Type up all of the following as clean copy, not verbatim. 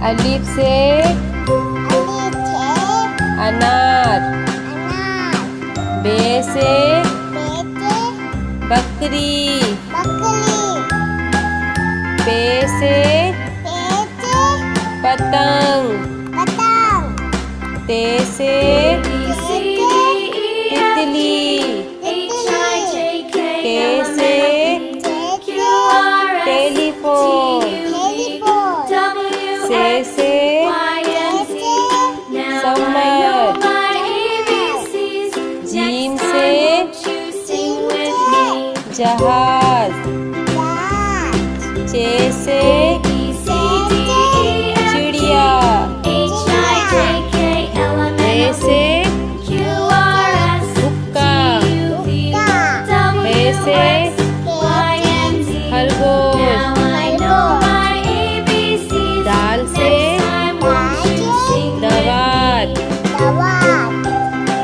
अलिफ से अनार। बे से बकरी। पे से पतंग। ते से तितली। टे से टेलीफोन। से समर। जीम से जहाज। चे से चिड़िया। रे से हुक्का। हे से खरगोश। दाल से दवात।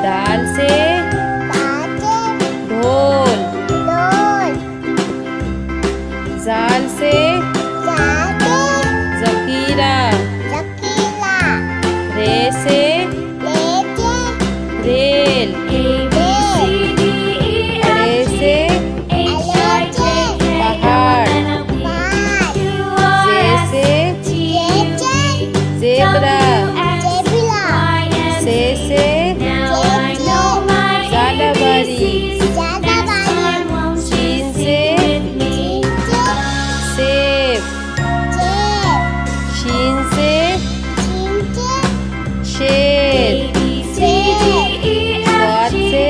दाल से ढोल। जाल से ज़कीरा। रे से रेल। अरे से पहाड़। जे से ज़ेब्रा। से ज़ालाबारी। शीन से सेब। शीन से शेर। स्वाद से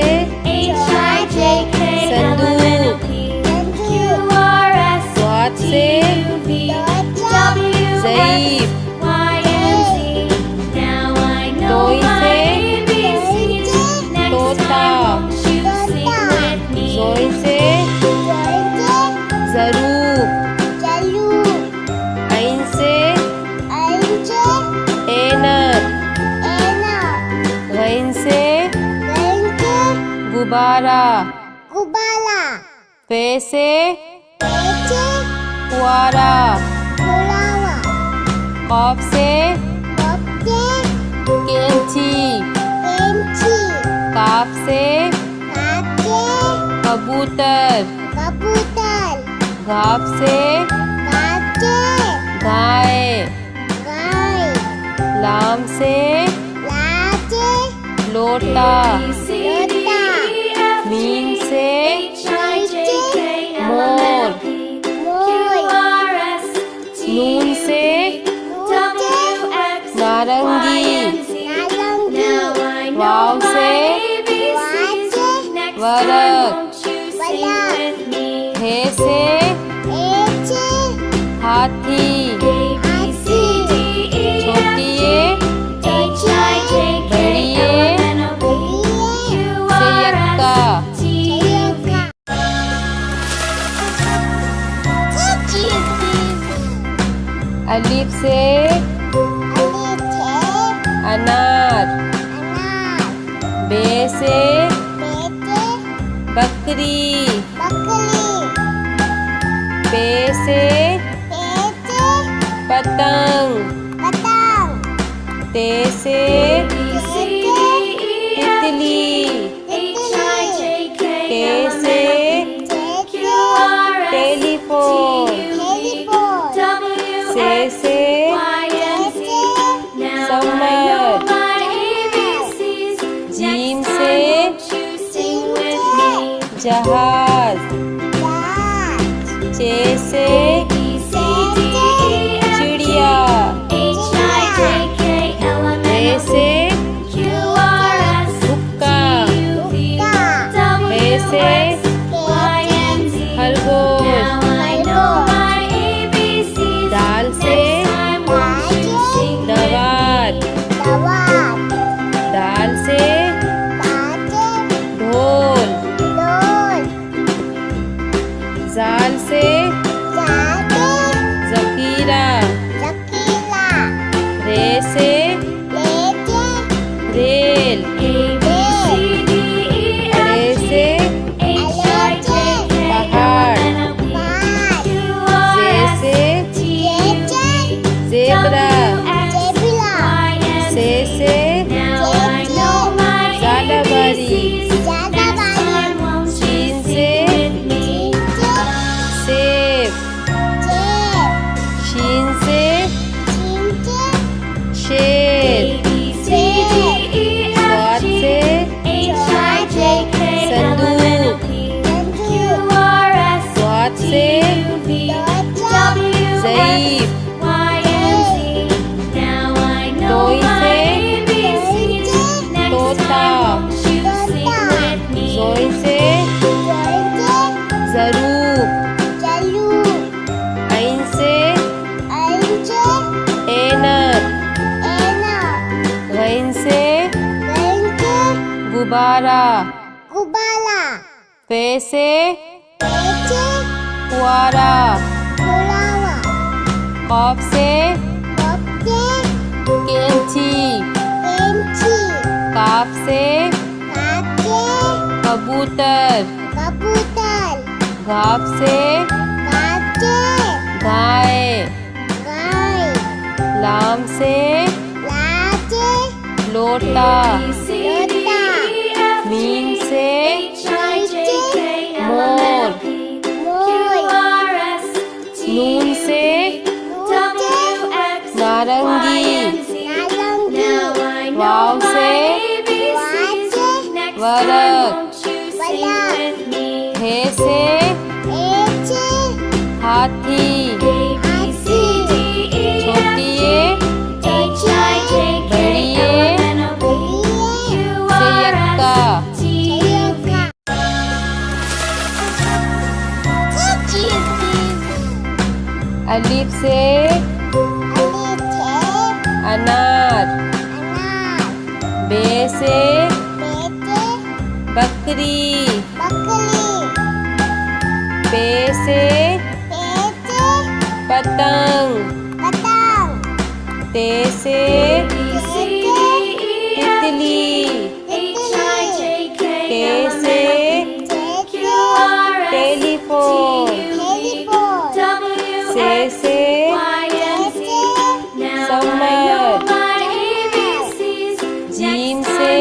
संदूक। स्वाद से ज़ईफ़। तोई से तोता। ज़ोई से ज़रूफ। ऐन से ऐनक। गैन से गुब्बारा। फे से फुआरा। कॉफ से कैंची। काफ से कबूतर। घाफ से गाय। लाम से लोटा। मीम से मोर। नून से नारंगी। वाव से वरक। हे से हाथी। छोटी ये बड़ी ये से यक्का। अलिफ से अनार। बे से बकरी। पे से पतंग। ते से तितली। टे से टेलीफोन। से समर। जीम से जहाज। चे से चिड़िया। रे से हुक्का। हे से खरगोश। दाल से दवात। दाल से ढोल। जाल से ज़कीरा। रे से रेल। अरे से पहाड़। जे से ज़ेब्रा। गुब्बारा गुब्बारा फे से पेचे फुआरा फुलावा कॉफ से कपचे कैंची पेंची काफ से काचे कबूतर कबूतर घाफ से काचे गाय गाय लाम से लाचे लोटा लोटा मीम से नीचे मोर मोर नून से नारंगी नारंगी वाव से वाचे वरक हे से एचे हाथी हाथी छोटी ये बड़ी ये सियक्का अलिफ से अनार बे से बकरी पे से पतंग ते से तितली के से टेलीफोन से समर जीम से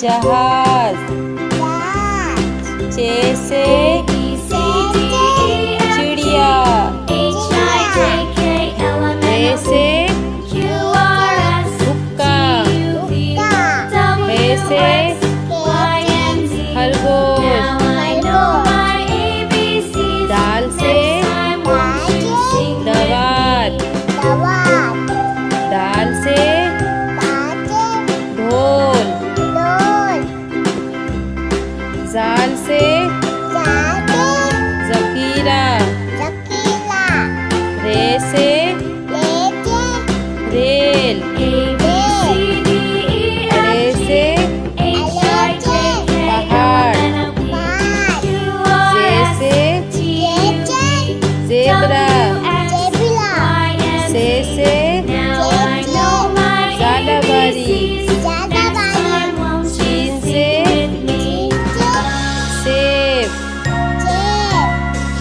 जहाज चे से चिड़िया रे से हुक्का हे से खरगोश दाल से दवात दाल से ढोल जाल से जकीरा रे से रेल अरे से पहाड़ जे से जेब्रा से ज़ालाबारी शीन से सेब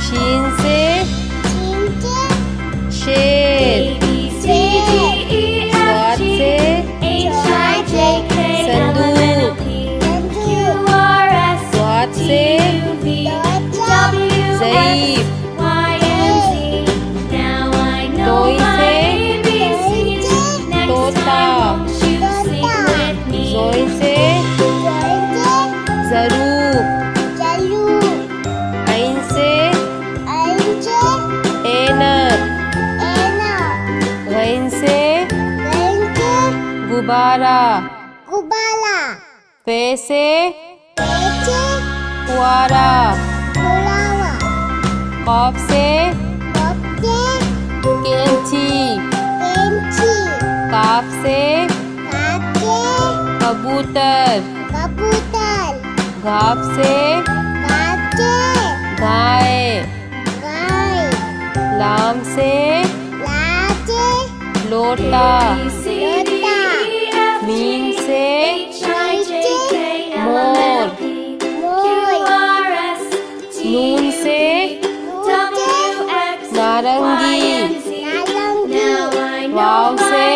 शीन से शेर स्वाद से संदूक स्वाद से ज़ईफ़ तोई से तोता जोई से ज़रूफ ऐन से ऐनक गैन से गुब्बारा फे से फुआरा कॉफ से कैंची काफ से कबूतर घाफ से गाय लाम से लोटा मीम से मोर नून से नारंगी वाव से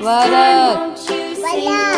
वरक